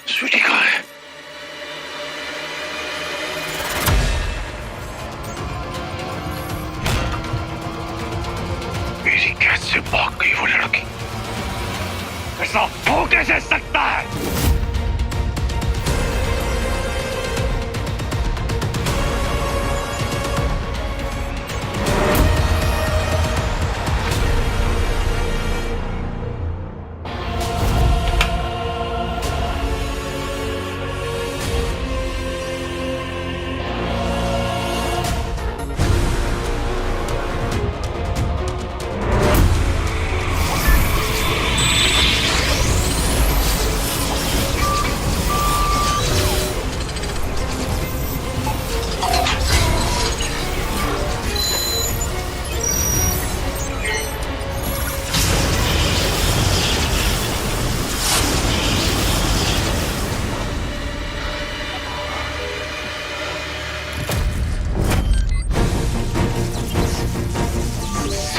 स्वीटी कहाँ है? मेरी कैसे भाग गई वो लड़की? ऐसा हो कैसे सकता है?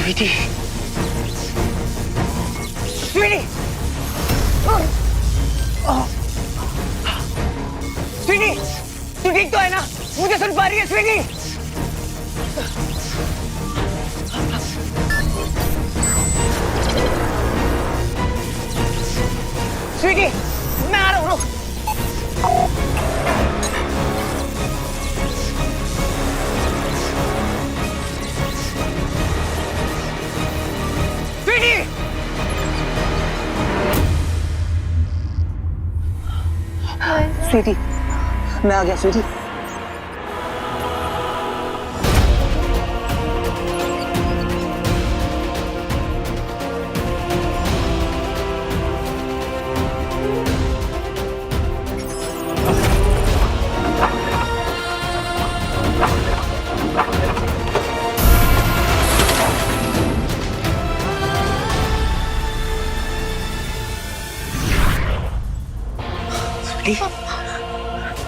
स्वीटी, स्वीटी, स्वीटी, तू ठीक तो है ना? मुझे सुन पा रही है स्वीटी? स्वीटी, मैं आ रहा हूँ, रुक। स्वीटी, मैं आ गया स्वीटी।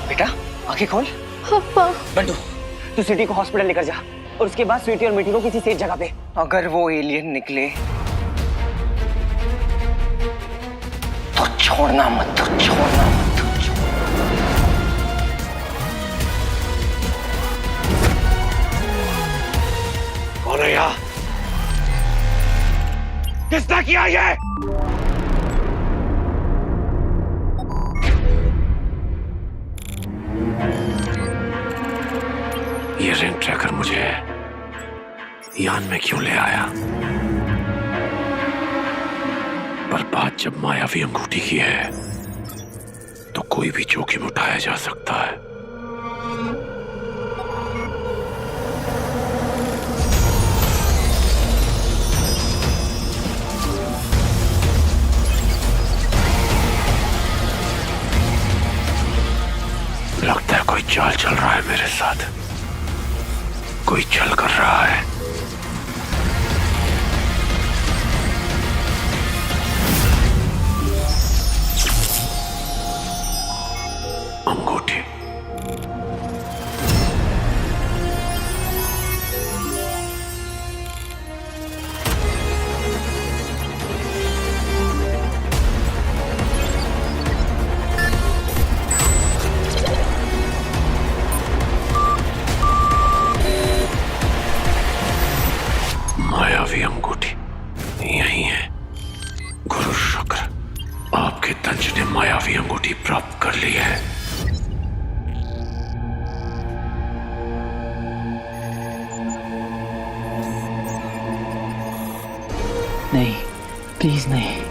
बेटा आंखें खोल। बंटू, तू स्वीटी को हॉस्पिटल लेकर जा और उसके बाद स्वीटी और मिठी को किसी सेफ जगह पे। अगर वो एलियन निकले तो छोड़ना मत, तो छोड़ना मत। कौन है यहाँ? किसने किया ये? ये रिंग ट्रैकर मुझे यान में क्यों ले आया? पर बात जब मायावी अंगूठी की है तो कोई भी जोखिम उठाया जा सकता है। लगता है कोई चाल चल रहा है मेरे साथ, कोई छल कर रहा है। अंगूठी मायावी अंगूठी यही है। गुरु शुक्र, आपके तंज ने मायावी अंगूठी प्राप्त कर ली है। नहीं, प्लीज नहीं।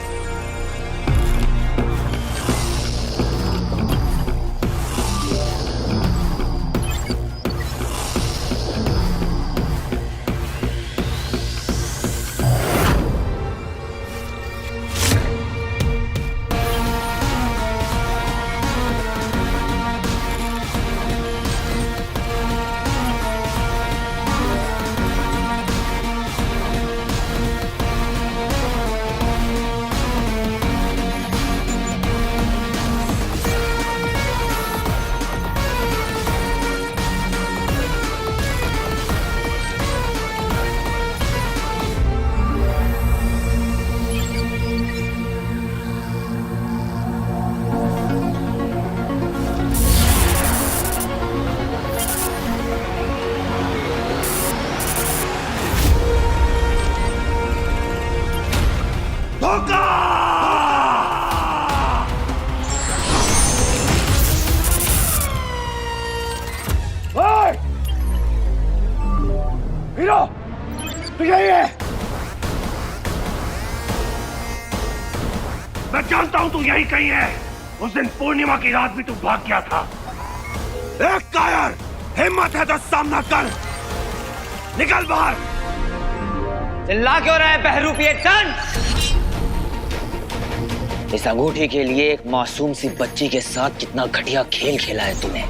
मैं जानता हूं तू यही कहीं है। उस दिन पूर्णिमा की रात भी तू भाग गया था। एक कायर, हिम्मत है तो सामना कर। निकल बाहर। चिल्ला क्यों रहा है बहरूपिये डंस? इस अंगूठी के लिए एक मासूम सी बच्ची के साथ कितना घटिया खेल खेला है तूने।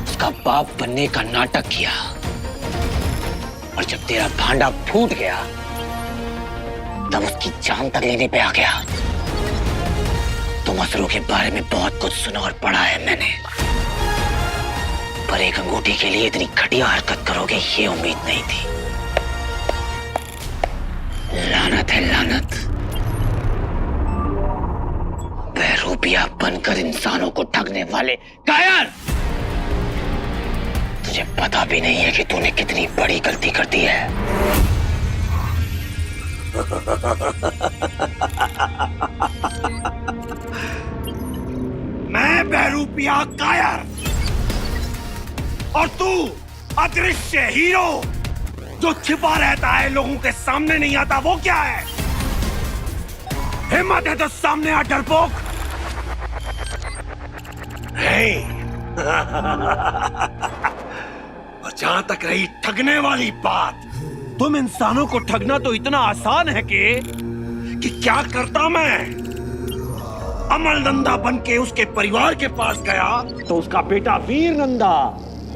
उसका बाप बनने का नाटक किया और जब तेरा भांडा फूट गया तब उसकी जान तक लेने पे आ गया। तुम असुरों के बारे में बहुत कुछ सुना और पढ़ा है मैंने, पर एक अंगूठी के लिए इतनी घटिया हरकत करोगे ये उम्मीद नहीं थी। लानत है लानत। बहरूपिया बनकर इंसानों को ठगने वाले कायर। तुझे पता भी नहीं है कि तूने कितनी बड़ी गलती कर दी है। मैं बहरूपिया कायर और तू अदृश्य हीरो जो छिपा रहता है, लोगों के सामने नहीं आता। वो क्या है? हिम्मत है तो सामने आ डरपोक। और जहां तक रही ठगने वाली बात, तुम इंसानों को ठगना तो इतना आसान है कि क्या करता मैं? अमल नंदा बन के उसके परिवार के पास गया तो उसका बेटा वीर नंदा,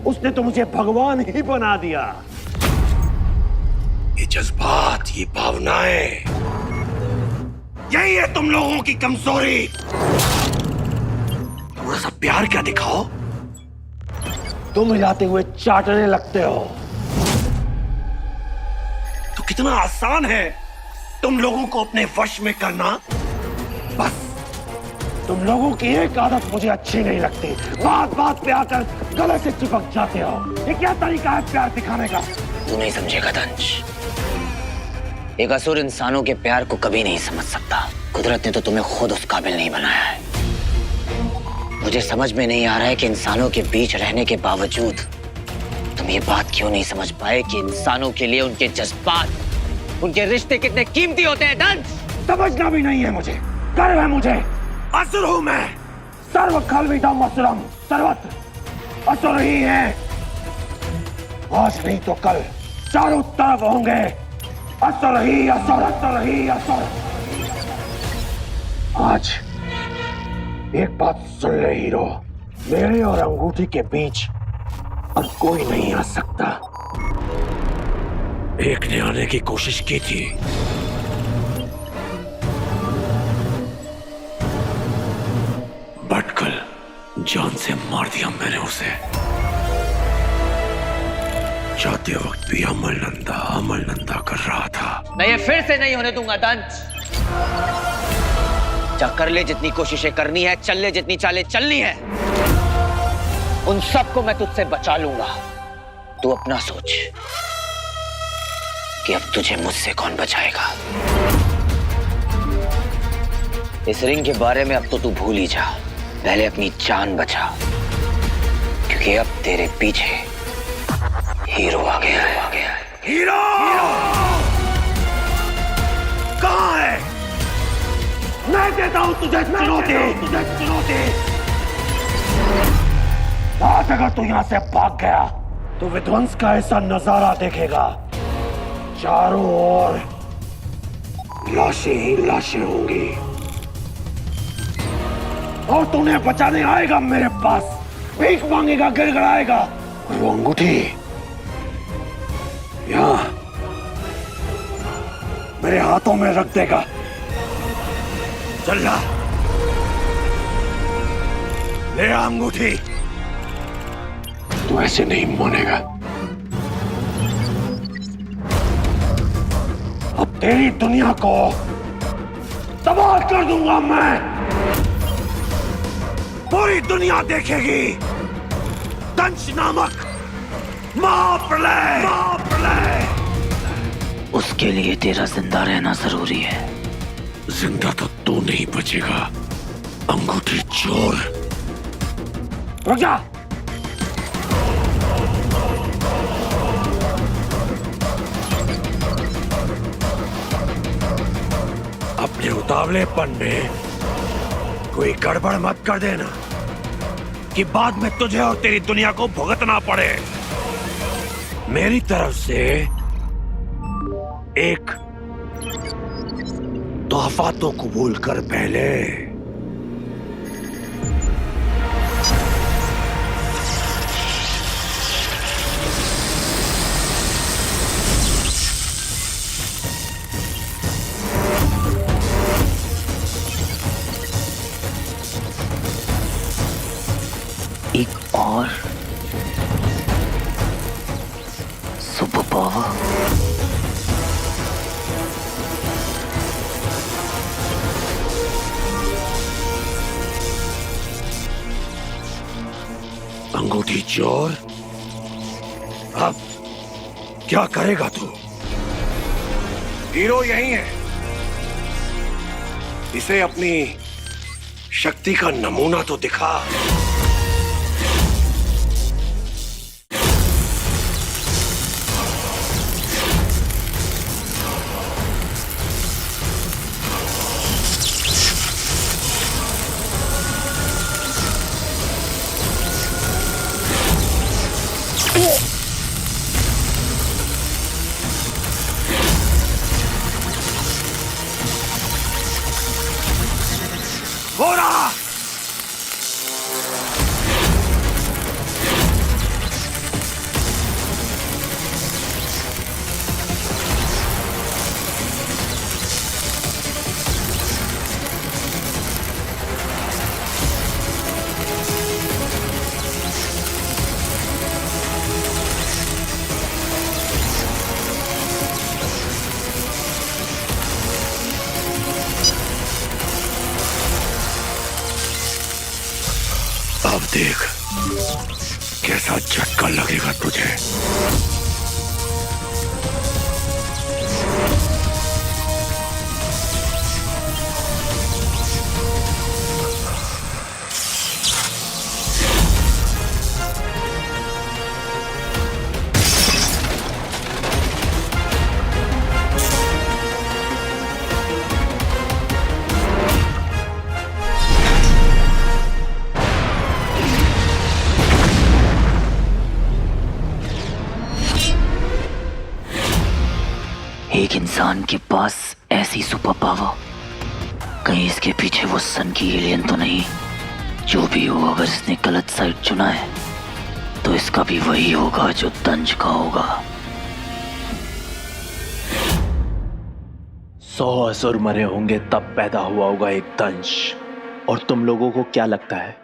उसने तो मुझे भगवान ही बना दिया। ये जज्बात, ये भावनाएं, यही है तुम लोगों की कमजोरी। थोड़ा सा प्यार क्या दिखाओ, तुम हिलाते हुए चाटने लगते हो। तो कितना आसान है तुम लोगों को अपने वश में करना। बस तुम लोगों की एक आदत मुझे अच्छी नहीं लगती, बात बात पे आकर गले से चिपक जाते हो। ये क्या तरीका है प्यार दिखाने का? तू नहीं समझेगा दंश। एक असुर इंसानों के प्यार को कभी नहीं समझ सकता। कुदरत ने तो तुम्हें खुद उस काबिल नहीं बनाया है। मुझे समझ में नहीं आ रहा है कि इंसानों के बीच रहने के बावजूद तुम ये बात क्यों नहीं समझ पाए कि इंसानों के लिए उनके जज्बात, उनके रिश्ते कितने कीमती होते हैं। दंश समझना भी नहीं है मुझे, गर्व है मुझे। असुर हूं मैं, सर्व खल्विदम असुरम, सर्वत्र असुर ही है। आज नहीं तो कल चारों तरफ होंगे असुर ही असुर, असुर ही असुर। आज एक बात सुन ले हीरो, मेरे और अंगूठी के बीच अब कोई नहीं आ सकता। एक ने आने की कोशिश की थी, बट कल जान से मार दिया मैंने उसे। जाते वक्त भी अमल नंदा कर रहा था। मैं ये फिर से नहीं होने दूंगा दंश। जा कर ले जितनी कोशिशें करनी है, चल ले जितनी चालें चलनी है। उन सबको मैं तुझसे बचा लूंगा। तू अपना सोच कि अब तुझे मुझसे कौन बचाएगा। इस रिंग के बारे में अब तो तू भूल ही जा। पहले अपनी जान बचा, क्योंकि अब तेरे पीछे हीरो आ गया है। हीरो कहाँ है? मैं देता हूं तुझे चुनौती। आज अगर तू यहां से भाग गया तो विध्वंस का ऐसा नजारा देखेगा, चारों ओर लाशें ही लाशें होंगी और तूने बचाने आएगा मेरे पास, भीख मांगेगा, गिड़गिड़ाएगा और वो अंगूठी यहां मेरे हाथों में रख देगा। चल जा, ले आ अंगूठी। तू ऐसे नहीं मानेगा। अब तेरी दुनिया को तबाह कर दूंगा मैं। पूरी दुनिया देखेगी दंश नामक महाप्रलय। उसके लिए तेरा जिंदा रहना जरूरी है। जिंदा तो तू नहीं बचेगा, अंगूठी चोर। रुक जा। अपने उतावलेपन में कोई गड़बड़ मत कर देना कि बाद में तुझे और तेरी दुनिया को भुगतना पड़े। मेरी तरफ से एक तोहफा तो कबूल कर पहले। एक और सुपर पावर। अंगूठी चोर, अब क्या करेगा तू? हीरो यही है, इसे अपनी शक्ति का नमूना तो दिखा। हो रहा। अब देख कैसा झटका लगेगा तुझे। एक इंसान के पास ऐसी सुपर पावर, कहीं इसके पीछे वो सन की एलियन तो नहीं? जो भी हो, अगर इसने गलत साइड चुना है तो इसका भी वही होगा जो दंश का होगा। 100 असुर मरे होंगे तब पैदा हुआ होगा एक दंश। और तुम लोगों को क्या लगता है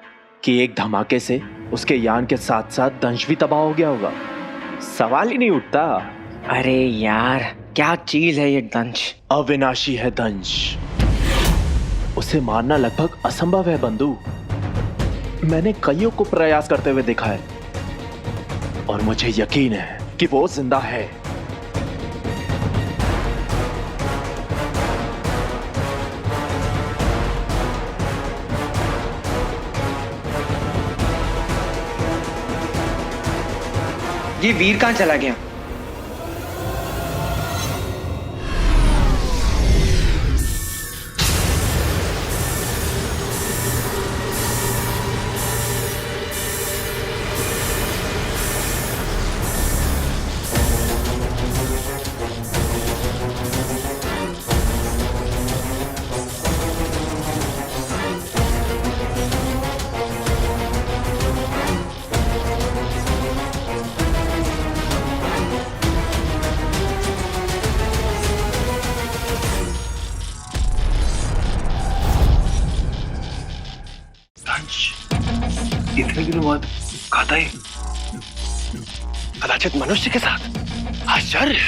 कि एक धमाके से उसके यान के साथ साथ दंश भी तबाह हो गया होगा? सवाल ही नहीं उठता। अरे यार, क्या चीज है ये दंश? अविनाशी है दंश, उसे मारना लगभग असंभव है बंधु। मैंने कईयों को प्रयास करते हुए देखा है और मुझे यकीन है कि वो जिंदा है। ये वीर कहाँ चला गया? इतने दिनों बाद खाता है, कदाचित मनुष्य के साथ। आश्चर्य।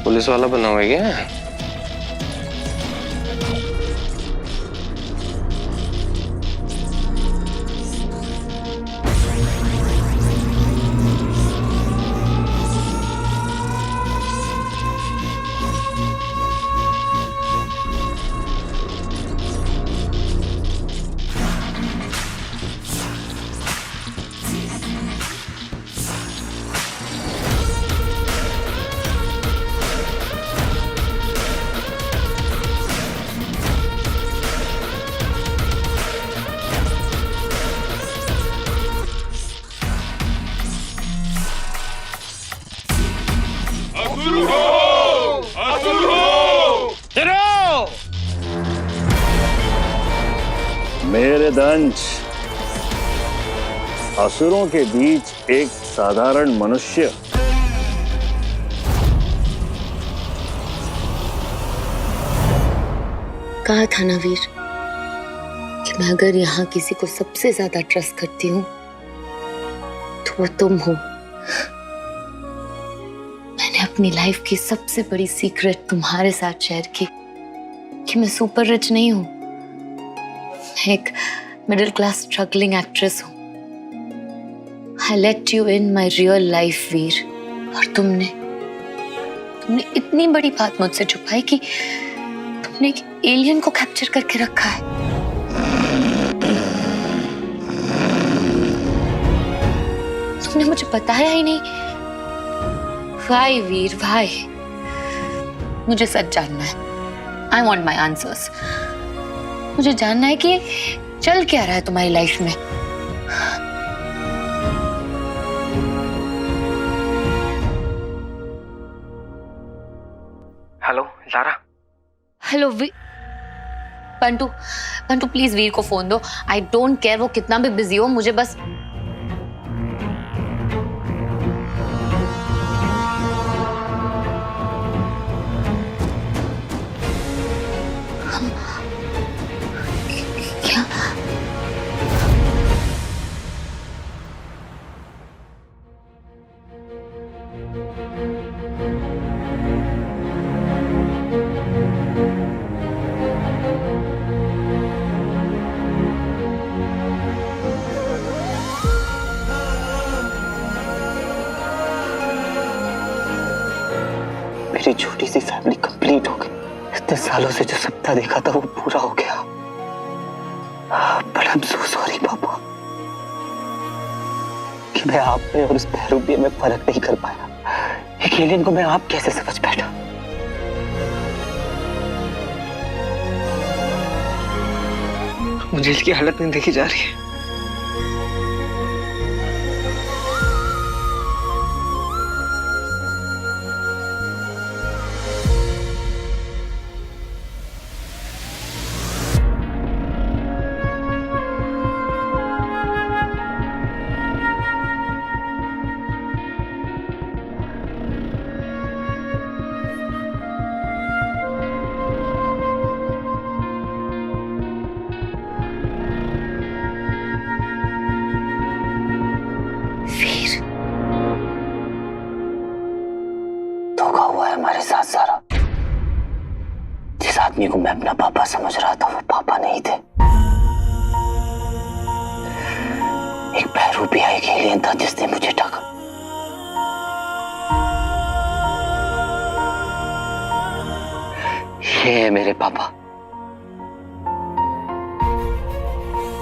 पुलिस वाला बना हुआ है क्या? मेरे दंश, असुरों के बीच एक साधारण मनुष्य कहा था ना वीर कि मैं अगर यहाँ किसी को सबसे ज्यादा ट्रस्ट करती हूँ तो वो तुम हो। मैंने अपनी लाइफ की सबसे बड़ी सीक्रेट तुम्हारे साथ शेयर की कि मैं सुपर रिच नहीं हूँ, मैं एक मिडिल क्लास स्ट्रगलिंग एक्ट्रेस हूँ। I let you in my real life Veer, और तुमने इतनी बड़ी बात मुझसे छुपाई कि तुमने एक एलियन को कैप्चर करके रखा है। तुमने मुझे बताया ही नहीं। वाई वीर वाई? मुझे सच जानना है। I want my answers. मुझे जानना है कि चल क्या रहा है तुम्हारी लाइफ में। Hello Lara. Hello Pantu please Veer को फोन दो। आई डोंट केयर वो कितना भी बिजी हो, मुझे बस क्या मेरी छोटी सी फैमिली कंप्लीट हो गई। इतने सालों से जो सपना देखा था वो पूरा हो गया। But I am so sorry पापा कि मैं आप में और उस बहरूपिये में फर्क नहीं कर पाया। एक एलियन को मैं आप कैसे समझ बैठा। मुझे इसकी हालत नहीं देखी जा रही है। धोखा हुआ है हमारे साथ सारा। जिस आदमी को मैं अपना पापा समझ रहा था वो पापा नहीं थे। एक बहरूपिया, एक एलियन था जिसने मुझे ठगा। ये है मेरे पापा।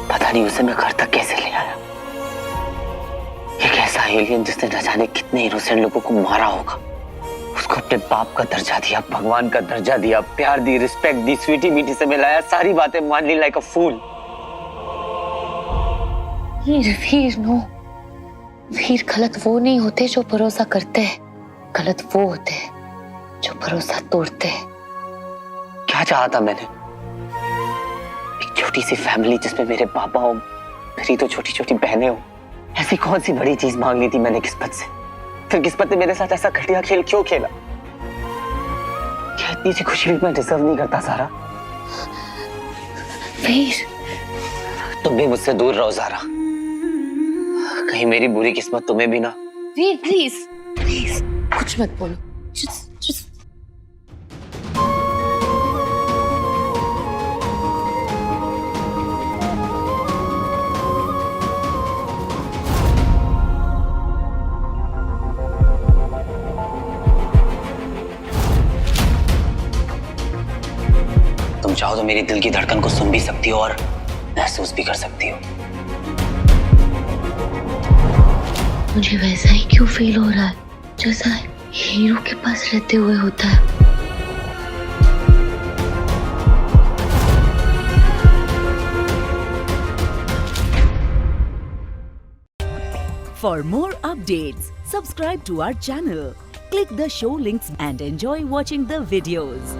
पता नहीं उसे मैं घर तक कैसे ले आया। एक ऐसा एलियन जिसने न जाने कितने इनोसेंट लोगों को मारा होगा। उसको अपने बाप का दर्जा दिया, भगवान का दर्जा दिया, प्यार दी, रिस्पेक्ट दी, स्वीटी मीठी से मिलाया, सारी बातें मान ली लाइक अ फूल। वीर नो, वीर गलत वो नहीं होते जो भरोसा करते हैं, गलत वो होते हैं जो भरोसा तोड़ते हैं। क्या चाहा था मैंने? एक छोटी सी फैमिली जिसमें मेरे पापा हो, मेरी तो छोटी छोटी बहनें हो। ऐसी कौन सी बड़ी चीज मांग ली थी मैंने किस्मत से? फिर किस्मत ने मेरे साथ ऐसा घटिया खेल क्यों खेला? क्या इतनी सी खुशी भी मैं डिजर्व नहीं करता सारा? वीर, तुम भी मुझसे दूर रहो ज़ारा। कहीं मेरी बुरी किस्मत तुम्हें भी ना। वीर प्लीज प्लीज कुछ मत बोलो। just तुम चाहो तो मेरी दिल की धड़कन को सुन भी सकती हो और महसूस भी कर सकती हो। मुझे वैसा ही क्यों फील हो रहा है जैसा हीरो के पास रहते हुए होता है। For more updates, subscribe to our channel, click the show links and enjoy watching the videos.